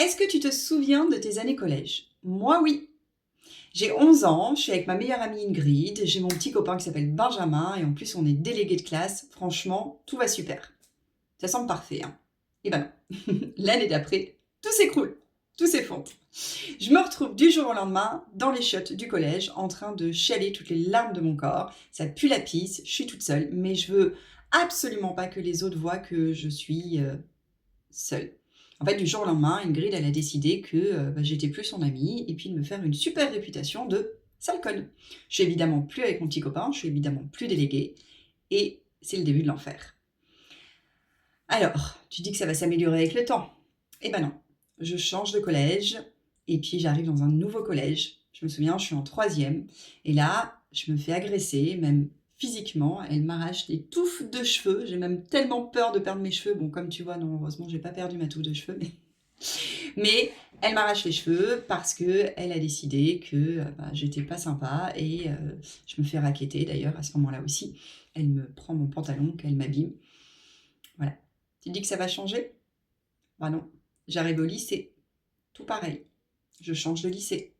Est-ce que tu te souviens de tes années collège? Moi, oui. J'ai 11 ans, je suis avec ma meilleure amie Ingrid, j'ai mon petit copain qui s'appelle Benjamin et en plus on est délégué de classe. Franchement, tout va super. Ça semble parfait, hein? Eh ben non. L'année d'après, tout s'écroule, tout s'effondre. Je me retrouve du jour au lendemain dans les chiottes du collège en train de chialer toutes les larmes de mon corps. Ça pue la pisse, je suis toute seule, mais je veux absolument pas que les autres voient que je suis seule. En fait, du jour au lendemain, Ingrid, elle a décidé que j'étais plus son amie et puis de me faire une super réputation de sale conne. Je suis évidemment plus avec mon petit copain, je suis évidemment plus déléguée et c'est le début de l'enfer. Alors, tu dis que ça va s'améliorer avec le temps. Eh ben non, je change de collège et puis j'arrive dans un nouveau collège. Je me souviens, je suis en troisième et là, je me fais agresser, même physiquement. Elle m'arrache des touffes de cheveux. J'ai même tellement peur de perdre mes cheveux. Bon, comme tu vois, non, heureusement, j'ai pas perdu ma touffe de cheveux, mais elle m'arrache les cheveux parce que elle a décidé que j'étais pas sympa et je me fais racketter d'ailleurs à ce moment-là aussi. Elle me prend mon pantalon, qu'elle m'abîme. Voilà. Tu dis que ça va changer? Bah non. J'arrive au lycée, tout pareil. Je change de lycée,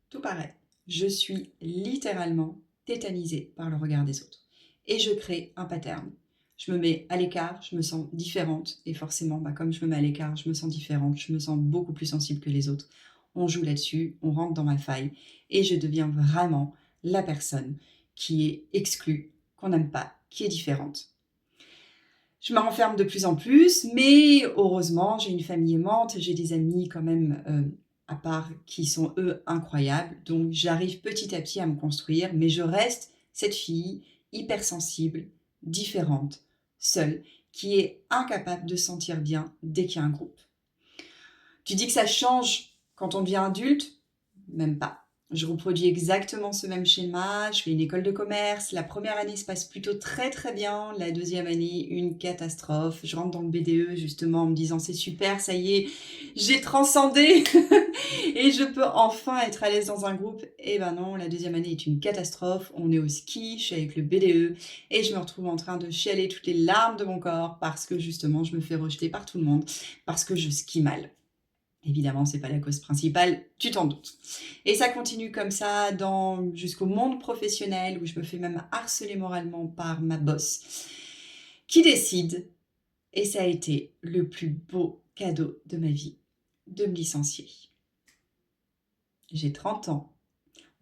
tout pareil. Je suis littéralement tétanisée par le regard des autres. Et je crée un pattern. Je me mets à l'écart, je me sens différente. Et forcément, comme je me mets à l'écart, je me sens différente, je me sens beaucoup plus sensible que les autres. On joue là-dessus, on rentre dans ma faille. Et je deviens vraiment la personne qui est exclue, qu'on n'aime pas, qui est différente. Je me renferme de plus en plus, mais heureusement, j'ai une famille aimante, j'ai des amis quand même à part qui sont eux incroyables. Donc j'arrive petit à petit à me construire, mais je reste cette fille hypersensible, différente, seule, qui est incapable de se sentir bien dès qu'il y a un groupe. Tu dis que ça change quand on devient adulte? Même pas. Je reproduis exactement ce même schéma, je fais une école de commerce, la première année se passe plutôt très très bien, la deuxième année, une catastrophe. Je rentre dans le BDE justement en me disant c'est super, ça y est, j'ai transcendé et je peux enfin être à l'aise dans un groupe. Et ben non, la deuxième année est une catastrophe, on est au ski, je suis avec le BDE et je me retrouve en train de chialer toutes les larmes de mon corps parce que justement je me fais rejeter par tout le monde, parce que je skie mal. Évidemment, c'est pas la cause principale, tu t'en doutes. Et ça continue comme ça jusqu'au monde professionnel où je me fais même harceler moralement par ma boss qui décide, et ça a été le plus beau cadeau de ma vie, de me licencier. J'ai 30 ans,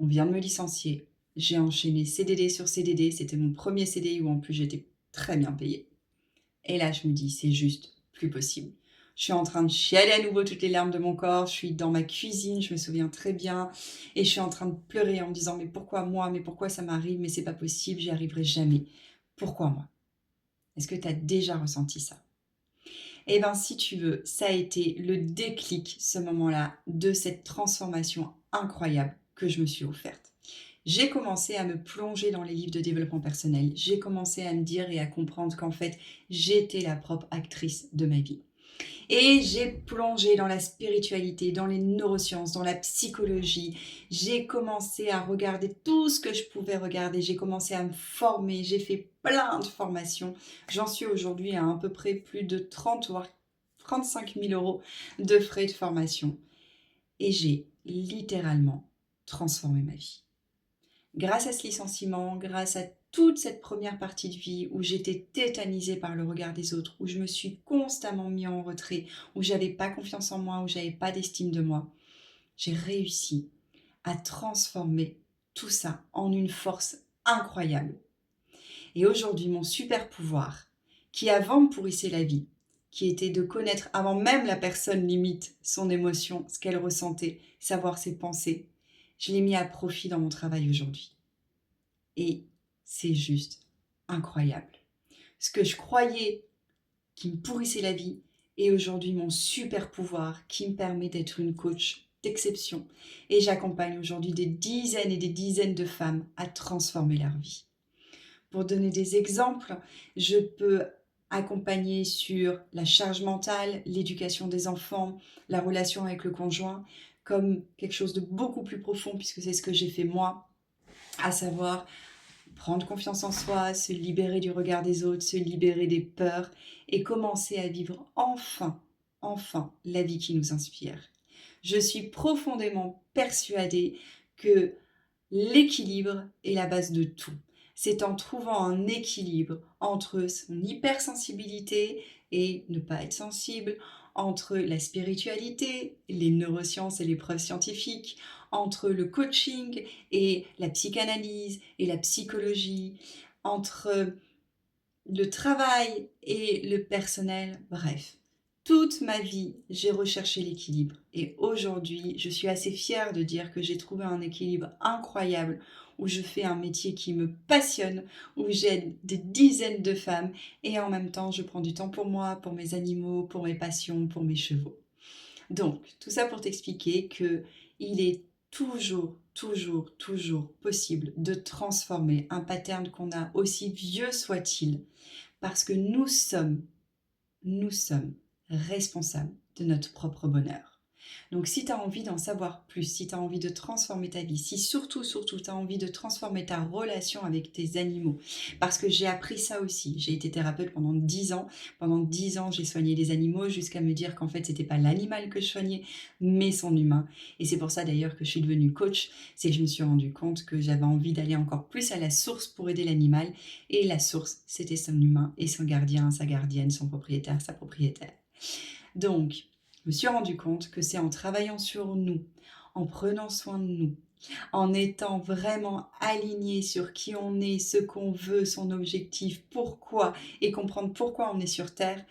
on vient de me licencier, j'ai enchaîné CDD sur CDD, c'était mon premier CDI où en plus j'étais très bien payée. Et là, je me dis, c'est juste plus possible. Je suis en train de chialer à nouveau toutes les larmes de mon corps. Je suis dans ma cuisine, je me souviens très bien. Et je suis en train de pleurer en me disant, mais pourquoi moi? Mais pourquoi ça m'arrive? Mais c'est pas possible, j'y arriverai jamais. Pourquoi moi? Est-ce que tu as déjà ressenti ça? Eh bien, si tu veux, ça a été le déclic, ce moment-là, de cette transformation incroyable que je me suis offerte. J'ai commencé à me plonger dans les livres de développement personnel. J'ai commencé à me dire et à comprendre qu'en fait, j'étais la propre actrice de ma vie. Et j'ai plongé dans la spiritualité, dans les neurosciences, dans la psychologie. J'ai commencé à regarder tout ce que je pouvais regarder. J'ai commencé à me former. J'ai fait plein de formations. J'en suis aujourd'hui à peu près plus de 30 voire 35 000 euros de frais de formation. Et j'ai littéralement transformé ma vie. Grâce à ce licenciement, grâce à toute cette première partie de vie où j'étais tétanisée par le regard des autres, où je me suis constamment mis en retrait, où j'avais pas confiance en moi, où j'avais pas d'estime de moi, j'ai réussi à transformer tout ça en une force incroyable. Et aujourd'hui, mon super pouvoir, qui avant me pourrissait la vie, qui était de connaître avant même la personne limite son émotion, ce qu'elle ressentait, savoir ses pensées, je l'ai mis à profit dans mon travail aujourd'hui. Et c'est juste incroyable. Ce que je croyais qui me pourrissait la vie est aujourd'hui mon super pouvoir qui me permet d'être une coach d'exception. Et j'accompagne aujourd'hui des dizaines et des dizaines de femmes à transformer leur vie. Pour donner des exemples, je peux accompagner sur la charge mentale, l'éducation des enfants, la relation avec le conjoint, comme quelque chose de beaucoup plus profond, puisque c'est ce que j'ai fait moi, à savoir prendre confiance en soi, se libérer du regard des autres, se libérer des peurs et commencer à vivre enfin enfin la vie qui nous inspire. Je suis profondément persuadée que l'équilibre est la base de tout. C'est en trouvant un équilibre entre son hypersensibilité et ne pas être sensible, entre la spiritualité, les neurosciences et les preuves scientifiques, entre le coaching et la psychanalyse et la psychologie, entre le travail et le personnel, bref. Toute ma vie, j'ai recherché l'équilibre et aujourd'hui, je suis assez fière de dire que j'ai trouvé un équilibre incroyable où je fais un métier qui me passionne, où j'aide des dizaines de femmes et en même temps, je prends du temps pour moi, pour mes animaux, pour mes passions, pour mes chevaux. Donc, tout ça pour t'expliquer que il est toujours possible de transformer un pattern qu'on a, aussi vieux soit-il, parce que nous sommes responsables de notre propre bonheur. Donc si tu as envie d'en savoir plus, si tu as envie de transformer ta vie, si surtout tu as envie de transformer ta relation avec tes animaux, parce que j'ai appris ça aussi, j'ai été thérapeute pendant 10 ans, j'ai soigné les animaux jusqu'à me dire qu'en fait c'était pas l'animal que je soignais, mais son humain. Et c'est pour ça d'ailleurs que je suis devenue coach, c'est que je me suis rendu compte que j'avais envie d'aller encore plus à la source pour aider l'animal, et la source c'était son humain et son gardien, sa gardienne, son propriétaire, sa propriétaire. Donc, je me suis rendu compte que c'est en travaillant sur nous, en prenant soin de nous, en étant vraiment aligné sur qui on est, ce qu'on veut, son objectif, pourquoi, et comprendre pourquoi on est sur Terre,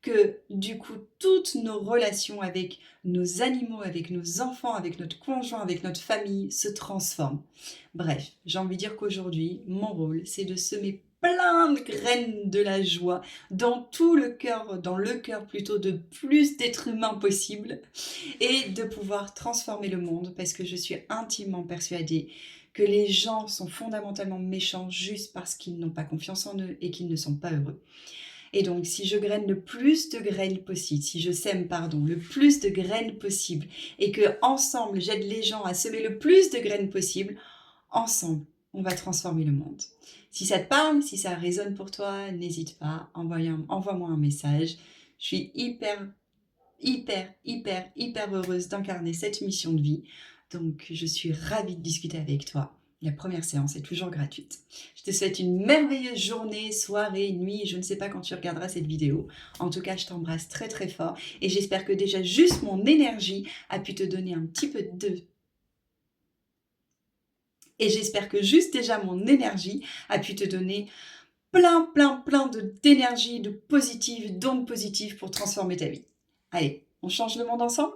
que du coup, toutes nos relations avec nos animaux, avec nos enfants, avec notre conjoint, avec notre famille se transforment. Bref, j'ai envie de dire qu'aujourd'hui, mon rôle, c'est de semer plein de graines de la joie dans le cœur plutôt de plus d'êtres humains possible et de pouvoir transformer le monde parce que je suis intimement persuadée que les gens sont fondamentalement méchants juste parce qu'ils n'ont pas confiance en eux et qu'ils ne sont pas heureux. Et donc, si je graine le plus de graines possible, si je sème, le plus de graines possible et que ensemble j'aide les gens à semer le plus de graines possible, ensemble, on va transformer le monde. Si ça te parle, si ça résonne pour toi, n'hésite pas, envoie-moi un message. Je suis hyper heureuse d'incarner cette mission de vie. Donc, je suis ravie de discuter avec toi. La première séance est toujours gratuite. Je te souhaite une merveilleuse journée, soirée, nuit. Je ne sais pas quand tu regarderas cette vidéo. En tout cas, je t'embrasse très fort. Et j'espère que déjà juste mon énergie a pu te donner un petit peu de... Et j'espère que juste déjà mon énergie a pu te donner plein d'énergie, de positive, d'ondes positives pour transformer ta vie. Allez, on change le monde ensemble ?